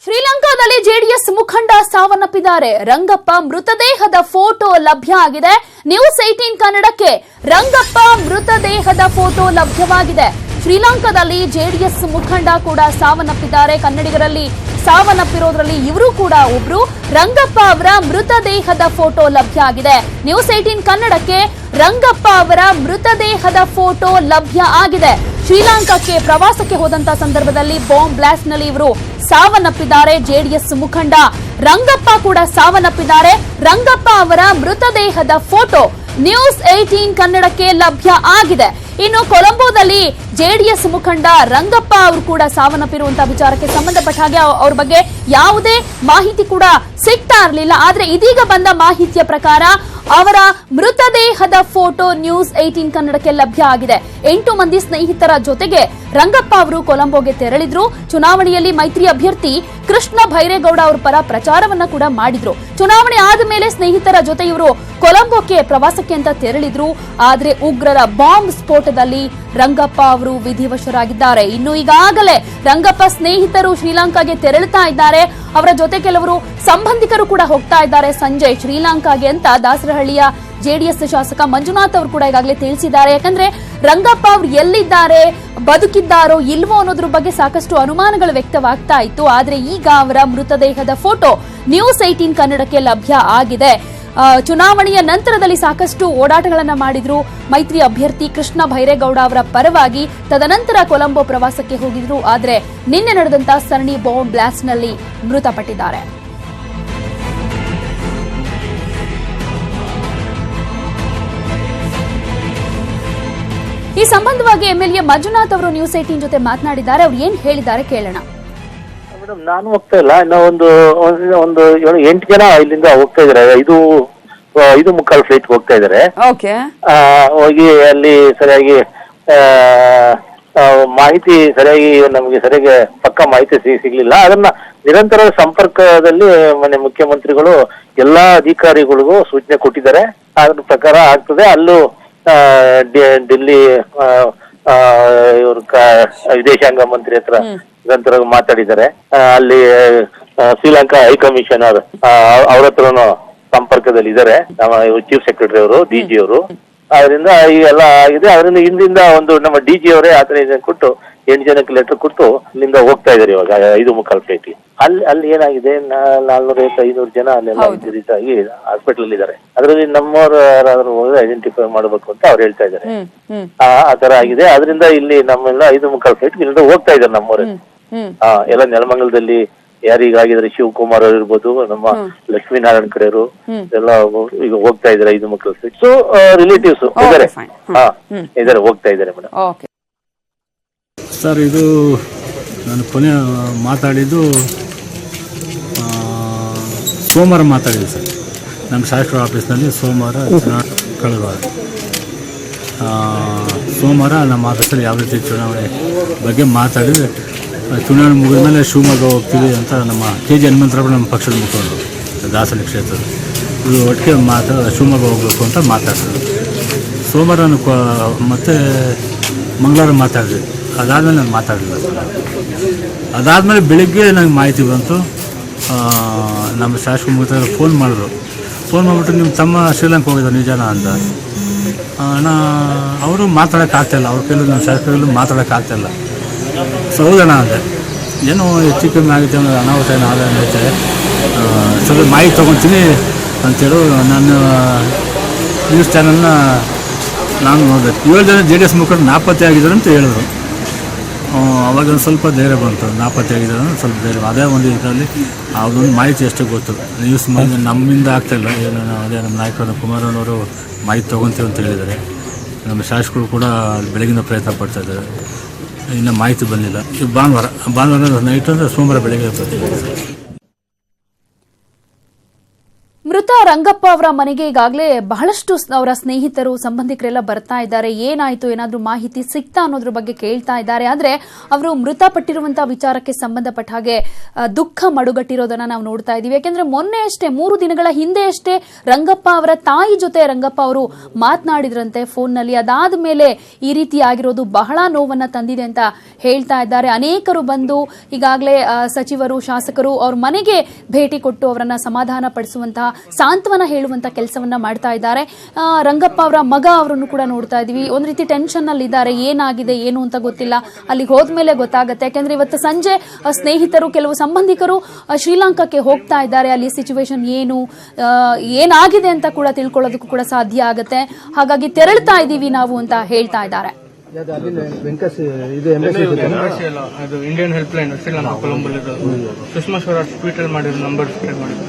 ಶ್ರೀಲಂಕಾದಲ್ಲಿ ಜೆಡಿಎಸ್ ಮುಖಂಡ ಸಾವನ್ನಪ್ಪಿದ್ದಾರೆ. ರಂಗಪ್ಪ ಮೃತದೇಹದ ಫೋಟೋ ಲಭ್ಯ ಆಗಿದೆ. ನ್ಯೂಸ್ 18 ಕನ್ನಡಕ್ಕೆ ರಂಗಪ್ಪ ಮೃತದೇಹದ ಫೋಟೋ ಲಭ್ಯವಾಗಿದೆ. ಶ್ರೀಲಂಕಾದಲ್ಲಿ ಜೆಡಿಎಸ್ ಮುಖಂಡ ಕೂಡ ಸಾವನ್ನಪ್ಪಿದ್ದಾರೆ. ಕನ್ನಡಿಗರಲ್ಲಿ ಸಾವನ್ನಪ್ಪಿರೋದ್ರಲ್ಲಿ ಇವರು ಕೂಡ ಒಬ್ರು. ರಂಗಪ್ಪ ಅವರ ಮೃತದೇಹದ ಫೋಟೋ ಲಭ್ಯ ಆಗಿದೆ. ನ್ಯೂಸ್ 18 ಕನ್ನಡಕ್ಕೆ ರಂಗಪ್ಪ ಅವರ ಮೃತದೇಹದ ಫೋಟೋ ಲಭ್ಯ ಆಗಿದೆ. ಶ್ರೀಲಂಕಾಕ್ಕೆ ಪ್ರವಾಸಕ್ಕೆ ಹೋದಂತ ಸಂದರ್ಭದಲ್ಲಿ ಬಾಂಬ್ ಬ್ಲಾಸ್ಟ್ ನಲ್ಲಿ ಇವರು ಸಾವನ್ನಪ್ಪಿದ್ದಾರೆ. ಜೆಡಿಎಸ್ ಮುಖಂಡ ರಂಗಪ್ಪ ಕೂಡ ಸಾವನ್ನಪ್ಪಿದ್ದಾರೆ. ರಂಗಪ್ಪ ಅವರ ಮೃತದೇಹದ ಫೋಟೋ ನ್ಯೂಸ್ 18 ಕನ್ನಡಕ್ಕೆ ಲಭ್ಯ ಆಗಿದೆ. ಇನ್ನು ಕೊಲಂಬೋದಲ್ಲಿ ಜೆಡಿಎಸ್ ಮುಖಂಡ ರಂಗಪ್ಪ ಅವರು ಕೂಡ ಸಾವನ್ನಪ್ಪಿರುವಂತಹ ವಿಚಾರಕ್ಕೆ ಸಂಬಂಧಪಟ್ಟ ಹಾಗೆ ಅವ್ರ ಬಗ್ಗೆ ಯಾವುದೇ ಮಾಹಿತಿ ಕೂಡ ಸಿಗ್ತಾ ಇರಲಿಲ್ಲ. ಆದ್ರೆ ಇದೀಗ ಬಂದ ಮಾಹಿತಿಯ ಪ್ರಕಾರ ಅವರ ಮೃತದೇಹದ ಫೋಟೋ ನ್ಯೂಸ್ 18 ಕನ್ನಡಕ್ಕೆ ಲಭ್ಯ ಆಗಿದೆ. 8 ಮಂದಿ ಸ್ನೇಹಿತರ ಜೊತೆಗೆ ರಂಗಪ್ಪ ಅವರು ಕೊಲಂಬೋಗೆ ತೆರಳಿದ್ರು. ಚುನಾವಣೆಯಲ್ಲಿ ಮೈತ್ರಿ ಅಭ್ಯರ್ಥಿ ಕೃಷ್ಣ ಭೈರೇಗೌಡ ಅವರ ಪರ ಪ್ರಚಾರವನ್ನ ಕೂಡ ಮಾಡಿದ್ರು. ಚುನಾವಣೆ ಆದ ಮೇಲೆ ಸ್ನೇಹಿತರ ಜೊತೆ ಇವರು ಕೊಲಂಬೋಕ್ಕೆ ಪ್ರವಾಸಕ್ಕೆ ಅಂತ ತೆರಳಿದ್ರು. ಆದ್ರೆ ಉಗ್ರರ ಬಾಂಬ್ ಸ್ಫೋಟದಲ್ಲಿ ರಂಗಪ್ಪ ಅವರು ವಿಧಿವಶರಾಗಿದ್ದಾರೆ. ಇನ್ನು ಈಗಾಗಲೇ ರಂಗಪ್ಪ ಸ್ನೇಹಿತರು ಶ್ರೀಲಂಕಾಗೆ ತೆರಳುತ್ತಾ ಇದ್ದಾರೆ. ಅವರ ಜೊತೆ ಕೆಲವರು ಸಂಬಂಧಿಕರು ಕೂಡ ಹೋಗ್ತಾ ಇದ್ದಾರೆ ಸಂಜೆ ಶ್ರೀಲಂಕಾಗೆ ಅಂತ ದಾಸರಹಳ್ಳಿಯ ಜೆಡಿಎಸ್ ಶಾಸಕ ಮಂಜುನಾಥ್ ಅವರು ಕೂಡ ಈಗಾಗಲೇ ತಿಳಿಸಿದ್ದಾರೆ. ಯಾಕಂದ್ರೆ ರಂಗಪ್ಪ ಅವರು ಎಲ್ಲಿದ್ದಾರೆ, ಬದುಕಿದ್ದಾರೋ ಇಲ್ವೋ ಅನ್ನೋದ್ರ ಬಗ್ಗೆ ಸಾಕಷ್ಟು ಅನುಮಾನಗಳು ವ್ಯಕ್ತವಾಗ್ತಾ ಇತ್ತು. ಆದ್ರೆ ಈಗ ಅವರ ಮೃತದೇಹದ ಫೋಟೋ ನ್ಯೂಸ್ 18 ಕನ್ನಡಕ್ಕೆ ಲಭ್ಯ ಆಗಿದೆ. ಚುನಾವಣೆಯ ನಂತರದಲ್ಲಿ ಸಾಕಷ್ಟು ಓಡಾಟಗಳನ್ನ ಮಾಡಿದ್ರು ಮೈತ್ರಿ ಅಭ್ಯರ್ಥಿ ಕೃಷ್ಣ ಭೈರೇಗೌಡ ಅವರ ಪರವಾಗಿ. ತದನಂತರ ಕೊಲಂಬೋ ಪ್ರವಾಸಕ್ಕೆ ಹೋಗಿದ್ರು. ಆದ್ರೆ ನಿನ್ನೆ ನಡೆದಂತಹ ಸರಣಿ ಬಾಂಬ್ ಬ್ಲಾಸ್ಟ್ ನಲ್ಲಿ ಮೃತಪಟ್ಟಿದ್ದಾರೆ. ಈ ಸಂಬಂಧವಾಗಿ ಎಂಎಲ್ಎ ಮಂಜುನಾಥ್ ಅವರು ನ್ಯೂಸ್ 18 ಜೊತೆ ಮಾತನಾಡಿದ್ದಾರೆ. ಅವ್ರು ಏನ್ ಹೇಳಿದ್ದಾರೆ ಕೇಳೋಣ. ಮೇಡಮ್, ನಾನು ಹೋಗ್ತಾ ಇಲ್ಲ. ಇನ್ನು ಒಂದು 8 ಜನ ಇಲ್ಲಿಂದ ಹೋಗ್ತಾ ಇದಾರೆ. 5:45 ಫ್ಲೈಟ್ ಹೋಗ್ತಾ ಇದಾರೆ. ಹೋಗಿ ಅಲ್ಲಿ ಸರಿಯಾಗಿ ಮಾಹಿತಿ ಸರಿಯಾಗಿ ನಮಗೆ ಸರಿಯಾಗಿ ಪಕ್ಕ ಮಾಹಿತಿ ಸಿಗ್ಲಿಲ್ಲ. ಅದನ್ನ ನಿರಂತರ ಸಂಪರ್ಕದಲ್ಲಿ ಮನೆ ಮುಖ್ಯಮಂತ್ರಿಗಳು ಎಲ್ಲಾ ಅಧಿಕಾರಿಗಳಿಗೂ ಸೂಚನೆ ಕೊಟ್ಟಿದ್ದಾರೆ. ಅದ್ರ ಪ್ರಕಾರ ಆಗ್ತದೆ. ಅಲ್ಲೂ ಡೆಲ್ಲಿ ಇವ್ರ ವಿದೇಶಾಂಗ ಮಂತ್ರಿ ಹತ್ರ ನಿರಂತರ ಮಾತಾಡಿದ್ದಾರೆ. ಅಲ್ಲಿ ಶ್ರೀಲಂಕಾ ಹೈಕಮಿಷನರ್ ಅವ್ರ ಹತ್ರನು ಸಂಪರ್ಕದಲ್ಲಿ ಇದ್ದಾರೆ. ನಮ್ಮ ಚೀಫ್ ಸೆಕ್ರೆಟರಿ ಅವರು, ಡಿಜಿ ಅವರು. ಅದರಿಂದ ಈ ಎಲ್ಲ ಆಗಿದೆ. ಅದರಿಂದ ಹಿಂದಿಂದ ನಮ್ಮ ಡಿಜಿ ಅವರೇ ಆತರ ಕೊಟ್ಟು 8 ಜನಕ್ಕೆ ಲೆಟರ್ ಕೊಟ್ಟು ಇಲ್ಲಿಂದ ಹೋಗ್ತಾ ಇದಾರೆ. ಇವಾಗ 5:45 ಫ್ಲೈಟ್ ಅಲ್ಲಿ ಏನಾಗಿದೆ, 450-500 ಜನ ಅಲ್ಲೆಲ್ಲ ಆಗಿ ಹಾಸ್ಪಿಟಲ್ ಇದ್ದಾರೆ. ಅದರಲ್ಲಿ ನಮ್ಮವ್ರು ಯಾರಾದ್ರೂ ಹೋದ್ರೆ ಐಡೆಂಟಿಫೈ ಮಾಡಬೇಕು ಅಂತ ಅವ್ರು ಹೇಳ್ತಾ ಇದ್ದಾರೆ. ಆ ತರ ಆಗಿದೆ. ಅದರಿಂದ ಇಲ್ಲಿ ನಮ್ಮೆಲ್ಲ 5:45 ಫ್ಲೈಟ್ ಇಲ್ಲಿಂದ ಹೋಗ್ತಾ ಇದ್ದಾರೆ ನಮ್ಮವ್ರೆ. ಎಲ್ಲ ನೆಲಮಂಗಲದಲ್ಲಿ ಯಾರಿಗಾಗಿದ್ರೆ ಶಿವಕುಮಾರ್ ಅವರು ಇರ್ಬೋದು, ನಮ್ಮ ಲಕ್ಷ್ಮೀನಾರಾಯಣ ಕಡೆಯವರು ಎಲ್ಲ ಈಗ ಹೋಗ್ತಾ ಇದಾರೆ 5:45 ಫ್ಲೈಟ್. ಸೊ ರಿಲೇಟಿವ್ಸ್ ಇದಾರೆ, ಹೋಗ್ತಾ ಇದ್ದಾರೆ ಮೇಡಮ್. ಸರ್, ಇದು ನಾನು ಕೊನೆ ಮಾತಾಡಿದ್ದು ಸೋಮವಾರ ಮಾತಾಡಿದೆ ಸರ್. ನಮ್ಮ ಶಾಸಕರ ಆಫೀಸ್ನಲ್ಲಿ ಸೋಮವಾರ ಕಳೆದ ಸೋಮವಾರ ನಮ್ಮ ಆಫೀಸಲ್ಲಿ ಯಾವ ರೀತಿ ಚುನಾವಣೆ ಬಗ್ಗೆ ಮಾತಾಡಿದ್ರೆ, ಚುನಾವಣೆ ಮುಗಿದ ಮೇಲೆ ಶಿವಮೊಗ್ಗ ಹೋಗ್ತೀವಿ ಅಂತ ನಮ್ಮ KG ಹನುಮಂತರಾವ್ ನಮ್ಮ ಪಕ್ಷದ ಮುಖಂಡರು ದಾಸಹಳ್ಳಿ ಕ್ಷೇತ್ರದ ಇದು ಒಟ್ಟಿಗೆ ಶಿವಮೊಗ್ಗ ಹೋಗ್ಬೇಕು ಅಂತ ಮಾತಾಡ್ತಾರೆ. ಸೋಮವಾರ ಮತ್ತೆ ಮಂಗಳವಾರ ಮಾತಾಡಿದ್ವಿ. ಅದಾದಮೇಲೆ ನಾನು ಮಾತಾಡಲಿಲ್ಲ ಸರ್. ಅದಾದಮೇಲೆ ಬೆಳಿಗ್ಗೆ ನನಗೆ ಮಾಹಿತಿ ಬಂತು. ನಮ್ಮ ಶಾಸಕ ಮುಖ ಫೋನ್ ಮಾಡಿದ್ರು. ಫೋನ್ ಮಾಡಿಬಿಟ್ಟು ನಿಮ್ಮ ತಮ್ಮ ಶ್ರೀಲಂಕಾ ಹೋಗಿದ್ದಾರೆ ನಿಜಾನ ಅಂತ. ಅವರು ಮಾತಾಡೋಕ್ಕಾಗ್ತಾಯಿಲ್ಲ. ಅವ್ರ ಕೈಲೂ ನಮ್ಮ ಶಾಸಕರಲ್ಲೂ ಮಾತಾಡೋಕ್ಕಾಗ್ತಾಯಿಲ್ಲ. ಸೊ ಹೌದಣ್ಣ ಅಂದೆ. ಏನೋ ಹೆಚ್ಚು ಕಮ್ಮಿ ಆಗುತ್ತೆ ಅನ್ನೋದು, ಅನಾಹುತ ಏನೋ ಆಗುತ್ತೆ, ಸ್ವಲ್ಪ ಮಾಹಿತಿ ತೊಗೊತೀನಿ ಅಂತೇಳಿ ನಾನು ನ್ಯೂಸ್ ಚಾನಲ್ನ ನಾನು ನೋಡಿದೆ. 7 ಜನ JDS ಮುಖಂಡರು ನಾಪತ್ತೆ ಆಗಿದ್ದಾರೆ ಅಂತ ಹೇಳಿದ್ರು. ಅವಾಗ ಒಂದು ಸ್ವಲ್ಪ ಧೈರ್ಯ ಬಂತು. ನಾಪತ್ತೆ ಆಗಿದ್ದಾರೆ ಅಂದ್ರೆ ಸ್ವಲ್ಪ ಧೈರ್ಯ. ಅದೇ ಒಂದು ಇದರಲ್ಲಿ ಅದೊಂದು ಮಾಹಿತಿ ಅಷ್ಟೇ ಗೊತ್ತು. ನ್ಯೂಸ್ ನಮ್ಮಿಂದ ಆಗ್ತಾಯಿಲ್ಲ. ಏನು ಅದೇ ನಮ್ಮ ನಾಯಕರು ಕುಮಾರಣ್ಣವರು ಮಾಹಿತಿ ತೊಗೊತೀವಿ ಅಂತ ಹೇಳಿದ್ದಾರೆ. ನಮ್ಮ ಶಾಸಕರು ಕೂಡ ಬೆಳಗಿನ ಪ್ರಯತ್ನ ಪಡ್ತಾಯಿದ್ದಾರೆ. ಇನ್ನು ಮಾಹಿತಿ ಬಂದಿಲ್ಲ. ಈಗ ಭಾನುವಾರ ನೈಟ್ ಅಂದರೆ ಸೋಮವಾರ ಬೆಳಗ್ಗೆ ಬರ್ತೀವಿ. ಮೃತ ರಂಗಪ್ಪ ಅವರ ಮನೆಗೆ ಈಗಾಗಲೇ ಬಹಳಷ್ಟು ಅವರ ಸ್ನೇಹಿತರು ಸಂಬಂಧಿಕರೆಲ್ಲ ಬರ್ತಾ ಇದ್ದಾರೆ. ಏನಾಯ್ತು, ಏನಾದ್ರೂ ಮಾಹಿತಿ ಸಿಕ್ತಾ ಅನ್ನೋದ್ರ ಬಗ್ಗೆ ಕೇಳ್ತಾ ಇದ್ದಾರೆ. ಆದ್ರೆ ಅವರು ಮೃತಪಟ್ಟಿರುವಂತಹ ವಿಚಾರಕ್ಕೆ ಸಂಬಂಧಪಟ್ಟ ಹಾಗೆ ದುಃಖ ಮಡುಗಟ್ಟಿರೋದನ್ನ ನಾವು ನೋಡ್ತಾ ಇದೀವಿ. ಯಾಕೆಂದ್ರೆ ಮೊನ್ನೆ ಅಷ್ಟೇ 3 ದಿನಗಳ ಹಿಂದೆ ಅಷ್ಟೇ ರಂಗಪ್ಪ ಅವರ ತಾಯಿ ಜೊತೆ ರಂಗಪ್ಪ ಅವರು ಮಾತನಾಡಿದ್ರಂತೆ ಫೋನ್ನಲ್ಲಿ. ಅದಾದ ಮೇಲೆ ಈ ರೀತಿ ಆಗಿರೋದು ಬಹಳ ನೋವನ್ನ ತಂದಿದೆ ಅಂತ ಹೇಳ್ತಾ ಇದ್ದಾರೆ. ಅನೇಕರು ಬಂದು ಈಗಾಗಲೇ ಸಚಿವರು, ಶಾಸಕರು ಅವ್ರ ಮನೆಗೆ ಭೇಟಿ ಕೊಟ್ಟು ಅವರನ್ನ ಸಮಾಧಾನ ಪಡಿಸುವಂತಹ, ಸಾಂತ್ವನ ಹೇಳುವಂತ ಕೆಲಸವನ್ನ ಮಾಡ್ತಾ ಇದ್ದಾರೆ. ರಂಗಪ್ಪ ಅವರ ಮಗ ಅವರನ್ನು ಕೂಡ ನೋಡ್ತಾ ಇದೀವಿ. ಒಂದ್ ರೀತಿ ಟೆನ್ಷನ್ ಅಲ್ಲಿ ಇದ್ದಾರೆ. ಏನಾಗಿದೆ ಏನು ಅಂತ ಗೊತ್ತಿಲ್ಲ. ಅಲ್ಲಿಗೆ ಹೋದ್ಮೇಲೆ ಗೊತ್ತಾಗುತ್ತೆ. ಯಾಕಂದ್ರೆ ಇವತ್ತು ಸಂಜೆ ಸ್ನೇಹಿತರು, ಕೆಲವು ಸಂಬಂಧಿಕರು ಶ್ರೀಲಂಕಾಕ್ಕೆ ಹೋಗ್ತಾ ಇದ್ದಾರೆ. ಅಲ್ಲಿ ಸಿಚುವೇಶನ್ ಏನಾಗಿದೆ ಅಂತ ಕೂಡ ತಿಳ್ಕೊಳ್ಳೋದಕ್ಕೂ ಕೂಡ ಸಾಧ್ಯ ಆಗುತ್ತೆ. ಹಾಗಾಗಿ ತೆರಳ್ತಾ ಇದೀವಿ ನಾವು ಅಂತ ಹೇಳ್ತಾ ಇದ್ದಾರೆ. ಅದು Indian help line Sri Lanka ಕೊಲಂಬೋಲಿರೋದು. Sushma Swaraj tweet ಮಾಡಿರೋ ನಂಬರ್ ಸ್ಪ್ರೆಡ್ ಮಾಡಿದ್ರು.